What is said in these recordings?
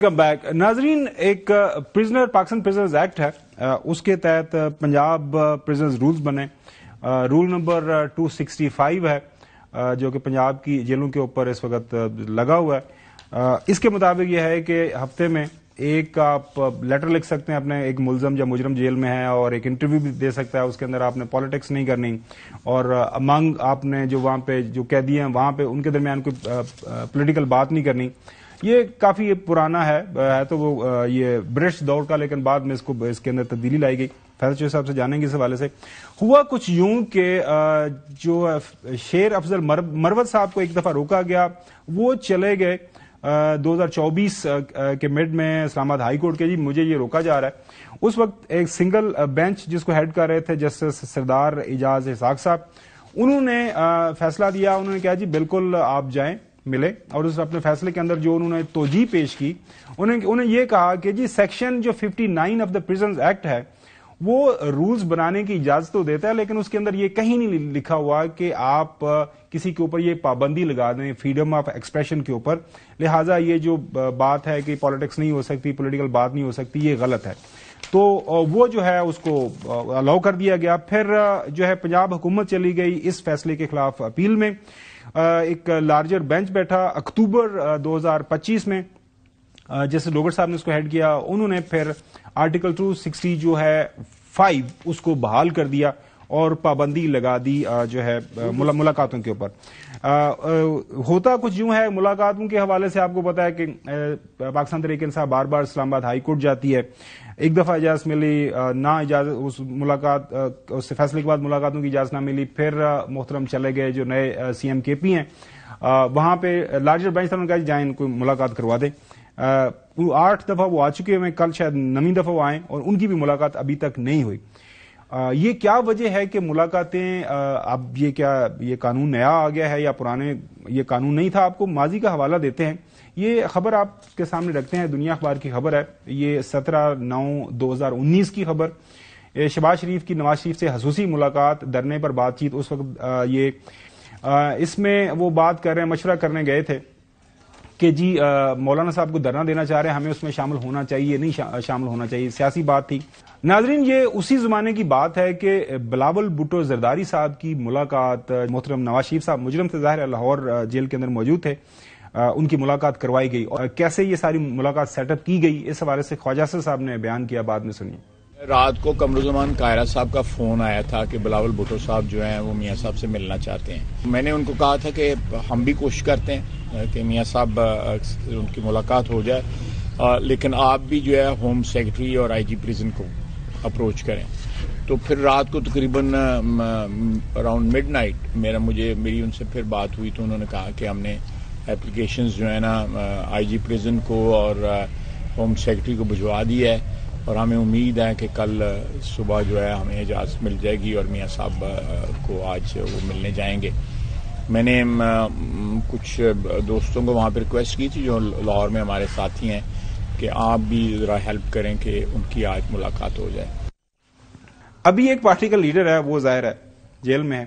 Welcome back ناظرین. ایک Pakistan prisoners act ہے, اس کے تحت پنجاب پرزنرز رولز بنے. رول نمبر 265 ہے جو کہ پنجاب کی جیلوں کے اوپر اس وقت لگا ہوا ہے. اس کے مطابق یہ ہے کہ ہفتے میں ایک آپ لیٹر لکھ سکتے ہیں اپنے ایک ملزم یا مجرم جیل میں ہے, اور ایک انٹرویو بھی دے سکتا ہے. اس کے اندر آپ نے پالیٹکس نہیں کرنی, اور امنگ آپ نے جو وہاں پہ جو قیدی ہیں وہاں پہ ان کے درمیان کوئی پولیٹیکل بات نہیں کرنی. یہ کافی پرانا ہے تو وہ یہ برٹش دور کا, لیکن بعد میں اس کے اندر تبدیلی لائی گئی. فیصل چوہدری صاحب سے جانیں گے اس حوالے سے. ہوا کچھ یوں کہ جو شیر افضل مروت صاحب کو ایک دفعہ روکا گیا, وہ چلے گئے 2024 کے مڈ میں اسلام آباد ہائی کورٹ کے, جی مجھے یہ روکا جا رہا ہے. اس وقت ایک سنگل بینچ جس کو ہیڈ کر رہے تھے جسٹس سردار اعجاز اسحاق صاحب, انہوں نے فیصلہ دیا. انہوں نے کہا جی بالکل آپ جائیں ملے, اور اس اپنے فیصلے کے اندر جو انہوں نے توجیہ پیش کی, انہیں یہ کہا کہ جی سیکشن جو 59 آف دا پرزنز ایکٹ ہے وہ رولز بنانے کی اجازت تو دیتا ہے, لیکن اس کے اندر یہ کہیں نہیں لکھا ہوا کہ آپ کسی کے اوپر یہ پابندی لگا دیں فریڈم آف ایکسپریشن کے اوپر. لہٰذا یہ جو بات ہے کہ پالیٹکس نہیں ہو سکتی, پولیٹیکل بات نہیں ہو سکتی, یہ غلط ہے. تو وہ جو ہے اس کو الاؤ کر دیا گیا. پھر جو ہے پنجاب حکومت چلی گئی اس فیصلے کے خلاف اپیل میں. ایک لارجر بینچ بیٹھا اکتوبر 2025 میں, جیسے ڈوگر صاحب نے اس کو ہیڈ کیا. انہوں نے پھر آرٹیکل 260 جو ہے 5 اس کو بحال کر دیا اور پابندی لگا دی جو ہے ملاقاتوں کے اوپر. ہوتا کچھ یوں ہے ملاقاتوں کے حوالے سے, آپ کو پتا ہے کہ پاکستان تحریک انصاف بار بار اسلام آباد ہائی کورٹ جاتی ہے. ایک دفعہ اجازت ملی, نہ اجازت اس ملاقات اس فیصلے کے بعد ملاقاتوں کی اجازت نہ ملی. پھر محترم چلے گئے جو نئے سی ایم کے پی ہیں, وہاں پہ لارجر بینچ تھا, انہوں نے کہا جائیں ان کو ملاقات کروا دیں. 8 دفعہ وہ آ چکے ہیں, کل شاید 9ویں دفعہ وہ آئیں, اور ان کی بھی ملاقات ابھی تک نہیں ہوئی. یہ کیا وجہ ہے کہ ملاقاتیں اب یہ قانون نیا آ گیا ہے یا پرانے یہ قانون نہیں تھا؟ آپ کو ماضی کا حوالہ دیتے ہیں. یہ خبر آپ کے سامنے رکھتے ہیں, دنیا اخبار کی خبر ہے, یہ 17/9/2019 کی خبر. شہباز شریف کی نواز شریف سے خصوصی ملاقات, دھرنے پر بات چیت. اس وقت اس میں وہ بات کر رہے ہیں, مشورہ کرنے گئے تھے کہ جی مولانا صاحب کو دھرنا دینا چاہ رہے ہیں, ہمیں اس میں شامل ہونا چاہیے نہیں شامل ہونا چاہیے, سیاسی بات تھی. ناظرین یہ اسی زمانے کی بات ہے کہ بلاول بھٹو زرداری صاحب کی ملاقات محترم نواز شریف صاحب مجرم سے ظاہر لاہور جیل کے اندر موجود تھے, ان کی ملاقات کروائی گئی. اور کیسے یہ ساری ملاقات سیٹ اپ کی گئی, اس حوالے سے خواجہ صاحب نے بیان کیا, بعد میں سنیے. رات کو قمرالزمان قاہرہ صاحب کا فون آیا تھا کہ بلاول بھٹو صاحب جو ہیں وہ میاں صاحب سے ملنا چاہتے ہیں. میں نے ان کو کہا تھا کہ ہم بھی کوشش کرتے ہیں کہ میاں صاحب ان کی ملاقات ہو جائے, لیکن آپ بھی جو ہے ہوم سیکرٹری اور آئی جی پریزن کو اپروچ کریں. تو پھر رات کو تقریباً اراؤنڈ مڈ نائٹ میری ان سے پھر بات ہوئی, تو انہوں نے کہا کہ ہم نے اپلیکیشنز جو ہے نا آئی جی پریزن کو اور ہوم سیکرٹری کو بھجوا دی ہے, اور ہمیں امید ہے کہ کل صبح جو ہے ہمیں اجازت مل جائے گی اور میاں صاحب کو آج وہ ملنے جائیں گے. میں نے کچھ دوستوں کو وہاں پہ ریکویسٹ کی تھی جو لاہور میں ہمارے ساتھی ہیں کہ آپ بھی ذرا ہیلپ کریں کہ ان کی آج ملاقات ہو جائے. ابھی ایک پارٹی کا لیڈر ہے, وہ ظاہر ہے جیل میں ہے.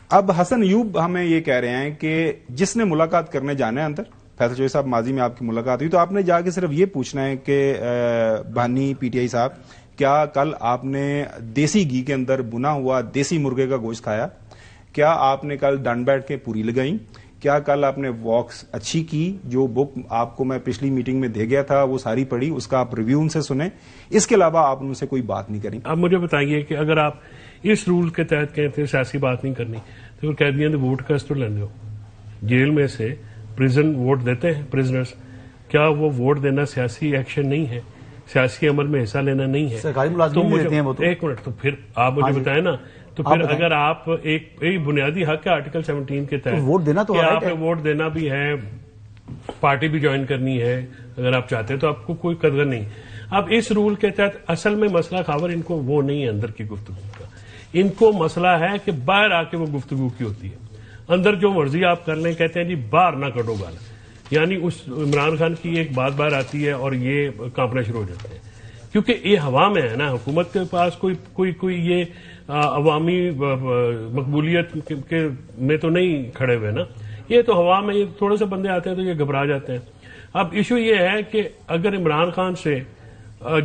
اب حسن ایوب ہمیں یہ کہہ رہے ہیں کہ جس نے ملاقات کرنے جانا ہے اندر, فیصل چوہدری صاحب ماضی میں آپ کی ملاقات ہوئی تو آپ نے جا کے صرف یہ پوچھنا ہے کہ بانی پی ٹی آئی صاحب کیا کل آپ نے دیسی گھی کے اندر بنا ہوا دیسی مرغے کا گوشت کھایا, کیا آپ نے کل ڈنڈ بیٹھ کے پوری لگائیں, کیا کل آپ نے واکس اچھی کی, جو بک آپ کو میں پچھلی میٹنگ میں دے گیا تھا وہ ساری پڑھی, اس کا آپ ریویو ان سے سنیں. اس کے علاوہ آپ ان سے کوئی بات نہیں کریں. اب مجھے بتائیے کہ اگر آپ اس رول کے تحت کہتے ہیں سیاسی بات نہیں کرنی, تو پھر قیدیوں نے ووٹ کا تو لینے ہو جیل میں سے پرزن ووٹ دیتے ہیں پرزنرز, کیا وہ ووٹ دینا سیاسی ایکشن نہیں ہے, سیاسی عمل میں حصہ لینا نہیں ہے؟ سرکاری ملازمین بھی دیتے ہیں وہ تو. ایک منٹ, تو پھر آپ مجھے بتائیں نا, تو پھر اگر آپ ایک بنیادی حق ہے آرٹیکل 17 کے تحت ووٹ دینا, تو آپ نے ووٹ دینا بھی ہے, پارٹی بھی جوائن کرنی ہے اگر آپ چاہتے ہیں, تو آپ کو کوئی قدر نہیں. اب اس رول کے تحت اصل میں مسئلہ خاور ان کو وہ نہیں ہے اندر کی گفتگو کا, ان کو مسئلہ ہے کہ باہر آ کے وہ گفتگو کی ہوتی ہے. اندر جو مرضی آپ کر لیں, کہتے ہیں جی باہر نہ کٹو گال, یعنی اس عمران خان کی ایک بات باہر آتی ہے اور یہ کانپنا شروع ہو جاتے ہیں, کیونکہ یہ ہوا میں ہے نا. حکومت کے پاس کوئی یہ عوامی مقبولیت میں تو نہیں کھڑے ہوئے نا, یہ تو ہوا میں تھوڑے سے بندے آتے ہیں تو یہ گھبرا جاتے ہیں. اب ایشو یہ ہے کہ اگر عمران خان سے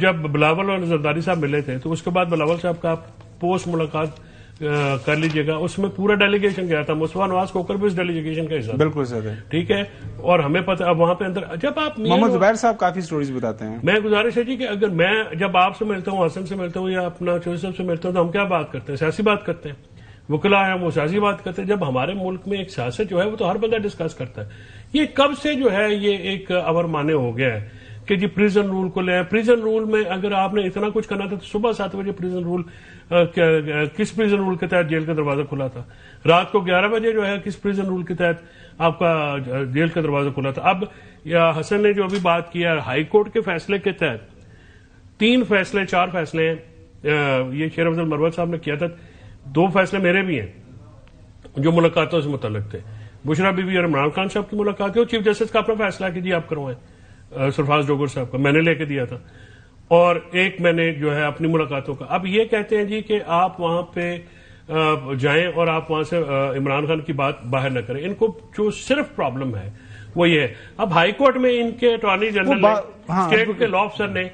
جب بلاول اور زرداری صاحب ملے تھے تو اس کے بعد بلاول صاحب کا پوسٹ ملاقات کر لیجئے گا، اس میں پورا ڈیلیگیشن گیا تھا، مصطفیٰ نواز کوکر بھی اس ڈیلیگیشن کا حصہ تھا. بالکل سر، ٹھیک ہے. اور ہمیں پتہ اب وہاں پہ اندر جب آپ محمد زبیر صاحب کافی سٹوریز بتاتے ہیں. میں گزارش ہے جی کہ اگر میں جب آپ سے ملتا ہوں، حسن سے ملتا ہوں یا اپنا چوہدری صاحب سے ملتا ہوں تو ہم کیا بات کرتے ہیں؟ سیاسی بات کرتے ہیں. وکلا ہے وہ سیاسی بات کرتے ہیں. جب ہمارے ملک میں ایک سیاست جو ہے وہ تو ہر بندہ ڈسکس کرتا ہے. یہ کب سے جو ہے یہ ایک اور مانے ہو گیا ہے کہ جی پریزن رول کو لے. پریزن رول میں اگر آپ نے اتنا کچھ کرنا تھا تو صبح 7 بجے پریزن رول کس پریزن رول کے تحت جیل کا دروازہ کھلا تھا؟ رات کو 11 بجے جو ہے کس پریزن رول کے تحت آپ کا جیل کا دروازہ کھلا تھا؟ اب حسن نے جو ابھی بات کیا ہائی کورٹ کے فیصلے کے تحت 3 فیصلے 4 فیصلے ہیں یہ شیر افضل مروت صاحب نے کیا تھا. 2 فیصلے میرے بھی ہیں جو ملاقاتوں سے متعلق تھے. بشرا بی بی اور عمران خان صاحب کی ملاقات ہے اور چیف جسٹس کا اپنا فیصلہ ہے کہ جی آپ کروائیں. سرفراز ڈوگر صاحب کا میں نے لے کے دیا تھا اور ایک میں نے جو ہے اپنی ملاقاتوں کا. اب یہ کہتے ہیں جی کہ آپ وہاں پہ جائیں اور آپ وہاں سے عمران خان کی بات باہر نہ کریں. ان کو جو صرف پرابلم ہے وہ یہ ہے. اب ہائی کورٹ میں ان کے اٹارنی جنرل اسٹیٹ کے لا آفیسر نے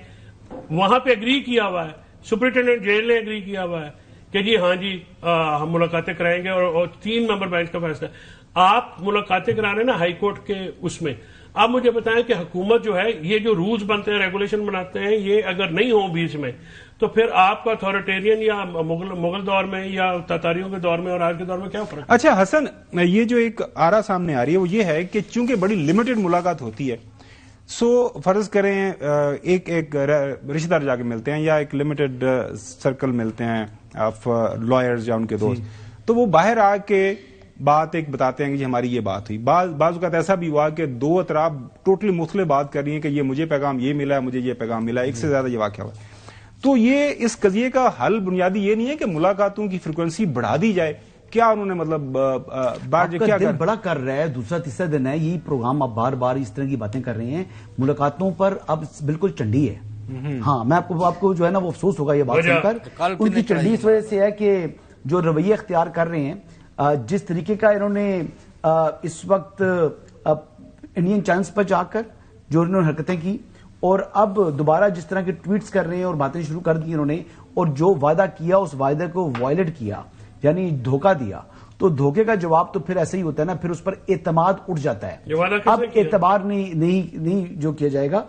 وہاں پہ اگری کیا ہوا ہے، سپرنٹینڈنٹ جیل نے اگری کیا ہوا ہے کہ جی ہاں جی ہم ملاقاتیں کرائیں گے اور 3 ممبر بینچ کا فیصلہ ہے. آپ ملاقاتیں کرا رہے ہیں نا ہائی کورٹ کے اس میں. آپ مجھے بتائیں کہ حکومت جو ہے یہ جو رولز بنتے ہیں ریگولیشن بناتے ہیں یہ اگر نہیں ہوں بیچ میں تو پھر آپ کا اتھارٹیرین یا مغل دور میں یا تاتاریوں کے دور میں اور آج کے دور میں کیا فرق؟ اچھا حسن، یہ جو ایک آرا سامنے آ رہی ہے وہ یہ ہے کہ چونکہ بڑی لمیٹڈ ملاقات ہوتی ہے، سو فرض کریں ایک رشتہ دار جا کے ملتے ہیں یا ایک لمیٹڈ سرکل ملتے ہیں آف لائرز یا ان کے دوست، تو وہ باہر آ کے بات ایک بتاتے ہیں کہ جی ہماری یہ بات ہوئی. بعض اوقات ایسا بھی ہوا کہ 2 اطراف ٹوٹلی مختلف بات کر رہی ہیں کہ یہ مجھے پیغام یہ ملا ہے، مجھے یہ پیغام ملا ہے، ایک سے زیادہ یہ واقعہ ہوا. تو یہ اس قضیے کا حل بنیادی یہ نہیں ہے کہ ملاقاتوں کی فریکوینسی بڑھا دی جائے؟ کیا انہوں نے مطلب کیا دل بڑا کر رہا ہے؟ دوسرا تیسرا دن ہے یہی پروگرام، اب بار بار اس طرح کی باتیں کر رہے ہیں. ملاقاتوں پر اب بالکل چنڈی ہے. ہاں میں آپ کو جو ہے نا وہ افسوس ہوگا یہ بات سن کر. ان کی چنڈی اس وجہ سے ہے کہ جو رویے اختیار کر رہے ہیں، جس طریقے کا انہوں نے اس وقت انڈین چینلز پر جا کر جو انہوں نے حرکتیں کی اور اب دوبارہ جس طرح کے ٹویٹس کر رہے ہیں اور باتیں شروع کر دی انہوں نے، اور جو وعدہ کیا اس وعدے کو وائلیٹ کیا یعنی دھوکہ دیا، تو دھوکے کا جواب تو پھر ایسے ہی ہوتا ہے نا، پھر اس پر اعتماد اٹھ جاتا ہے. اب اعتبار نہیں جو کیا جائے گا.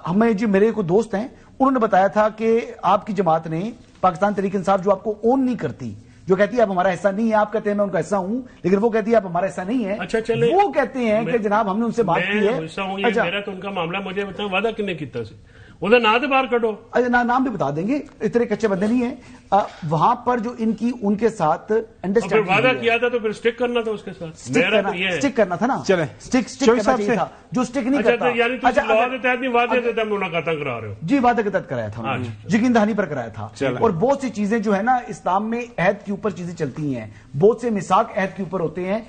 ہمیں جی میرے کو دوست ہیں انہوں نے بتایا تھا کہ آپ کی جماعت نے پاکستان تحریک انصاف جو آپ کو اون نہیں کرتی، جو کہتی ہے آپ ہمارا حصہ نہیں ہے، آپ کہتے ہیں میں ان کا حصہ ہوں لیکن وہ کہتی ہے آپ ہمارا حصہ نہیں ہے. اچھا چلے وہ کہتے ہیں کہ جناب ہم نے ان سے بات کی ہے. اچھا میرا تو ان کا معاملہ مجھے بتائیں وعدہ کنے کیتا سے وہ نہ تو باہر کٹو. نام بھی بتا دیں گے، اتنے کچے بندے نہیں ہیں وہاں پر جو ان کے ساتھ انڈرسٹینڈ وعدہ کیا تھا تو پھر سٹک کرنا تھا اس کے ساتھ. سٹک کرنا تھا نا. چلیں سٹک کرنا چاہیے تھا جو سٹک نہیں کرتا. یعنی تم لاء کے تحت نہیں وعدے کے تحت ملاقاتیں کرا رہے ہو؟ جی وعدے کے تحت کرایا تھا، یقین دہانی پر کرایا تھا. اور بہت سی چیزیں جو ہے نا اسلام میں عہد کے اوپر چیزیں چلتی ہیں، بہت سے میثاق عہد کے اوپر ہوتے ہیں.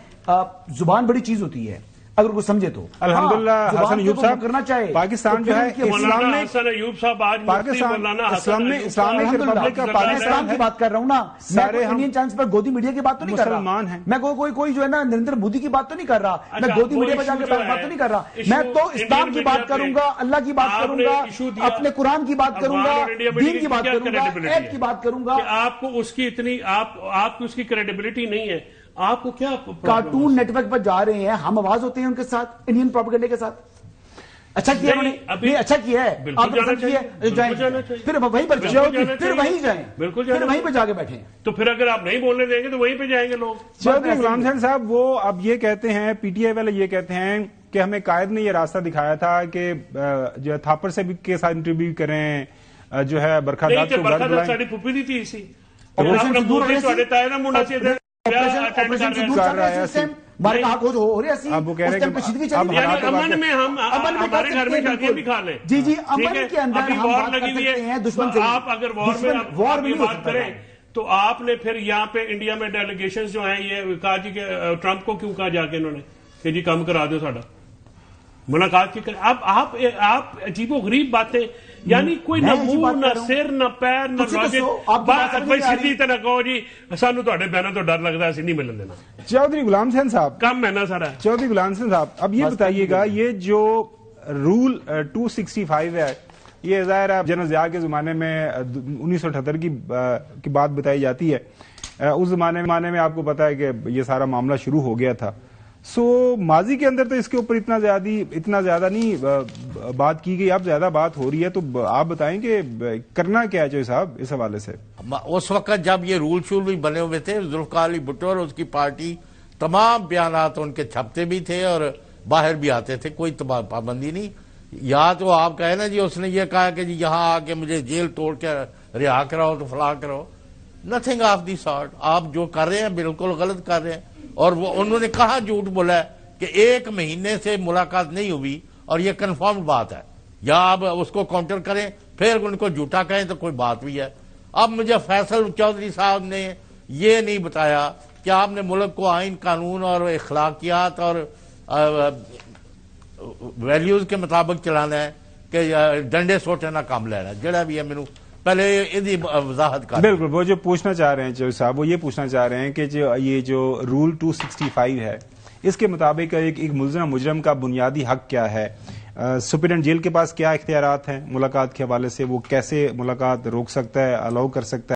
زبان بڑی چیز ہوتی ہے اگر کوئی سمجھے تو. الحمدللہ حسن ایوب صاحب کرنا چاہے پاکستان جو ہے اسلام میں حسن ایوب صاحب آج اسلامک اسلام کی بات کر رہا ہوں نا. میں انڈین چینلز پر گودی میڈیا کی بات تو نہیں کر رہا. میں کوئی جو ہے نا نریندر مودی کی بات تو نہیں کر رہا. میں گودی میڈیا پر جا کے بات تو نہیں کر رہا. میں تو اسلام کی بات کروں گا، اللہ کی بات کروں گا، اپنے قرآن کی بات کروں گا، دین کی بات کروں گا، عہد کی بات کروں گا. آپ کو اس کی اتنی آپ کی اس کی کریڈیبلٹی نہیں ہے. آپ کو کیا کارٹون نیٹ ورک پر جا رہے ہیں، ہم آواز ہوتے ہیں ان کے ساتھ، انڈین پروپیگنڈے کے ساتھ. اچھا کیا انہوں نے، اچھا کیا ہے. آپ پھر وہیں پر جائیں، پھر وہیں پہ جا کے بیٹھیں. تو پھر اگر آپ نہیں بولنے دیں گے تو وہیں پہ جائیں گے لوگ. چودھری غلام حسین صاحب وہ اب یہ کہتے ہیں، پی ٹی آئی والے یہ کہتے ہیں کہ ہمیں قائد نے یہ راستہ دکھایا تھا کہ جو تھاپر سے بھی کے ساتھ انٹرویو کریں، جو ہے برکھا دات کو گھر بلائیں. ساری پھپھی دی تھی اسی آپریشن سے دور آپریشن سے دور اب وہ کہہ رہے ہیں کہ امن میں ہم ہمارے گھر میں شادیاں بھی کھا لیں. جی جی امن کے اندر ابھی وار لگی ہوئی ہے دشمن سے. آپ اگر وار میں بات کریں تو آپ نے پھر یہاں پہ انڈیا میں ڈیلیگیشن جو ہیں یہ کہا جی کہ ٹرمپ کو کیوں کہا جا کے انہوں نے کہ جی کم کرا دو ساڈا ملاقات کی کریں. اب آپ عجیب و غریب باتیں، یعنی کوئی نہ منہ نہ سر نہ پیر نہ سیدھی طرح کہو جی سانو تہاڈے بہنوں تو ڈر لگتا ہے اسی نہیں ملن دینا. چودھری غلام حسین صاحب کم ہے نا سارا. چودھری غلام حسین صاحب اب یہ بتائیے گا، یہ جو رول 265 ہے، یہ ظاہر ہے جنرل ضیاء کے زمانے میں 1978 کی بات بتائی جاتی ہے. اس زمانے میں آپ کو پتا ہے کہ یہ سارا معاملہ شروع ہو گیا تھا. سو ماضی کے اندر تو اس کے اوپر اتنا زیادہ نہیں بات کی گئی، اب زیادہ بات ہو رہی ہے. تو آپ بتائیں کہ کرنا کیا ہے چوہے صاحب اس حوالے سے؟ اس وقت جب یہ رول شول بھی بنے ہوئے تھے، ذوالفقار علی بھٹو اور اس کی پارٹی تمام بیانات ان کے چھپتے بھی تھے اور باہر بھی آتے تھے، کوئی پابندی نہیں. یا تو آپ کہیں نا جی اس نے یہ کہا کہ جی یہاں آ کے مجھے جیل توڑ کے رہا کراؤ تو فلاں کرو، نتھنگ آف دی سارٹ. آپ جو کر رہے ہیں بالکل غلط کر رہے ہیں. اور وہ انہوں نے کہاں جھوٹ بولا ہے کہ 1 مہینے سے ملاقات نہیں ہوئی اور یہ کنفرم بات ہے. یا آپ اس کو کاؤنٹر کریں پھر ان کو جھوٹا کہیں تو کوئی بات بھی ہے. اب مجھے فیصل چودھری صاحب نے یہ نہیں بتایا کہ آپ نے ملک کو آئین قانون اور اخلاقیات اور ویلیوز کے مطابق چلانا ہے کہ ڈنڈے سوٹے نہ کام لینا ہے. جڑا بھی ہے مینوں پہلے یہ وضاحت کر. بالکل، وہ جو پوچھنا چاہ رہے ہیں چوہے صاحب، وہ یہ پوچھنا چاہ رہے ہیں کہ یہ جو رول 265 ہے اس کے مطابق ایک مجرم کا بنیادی حق کیا ہے؟ سپرنٹینڈنٹ جیل کے پاس کیا اختیارات ہیں ملاقات کے حوالے سے؟ وہ کیسے ملاقات روک سکتا ہے، الاؤ کر سکتا ہے؟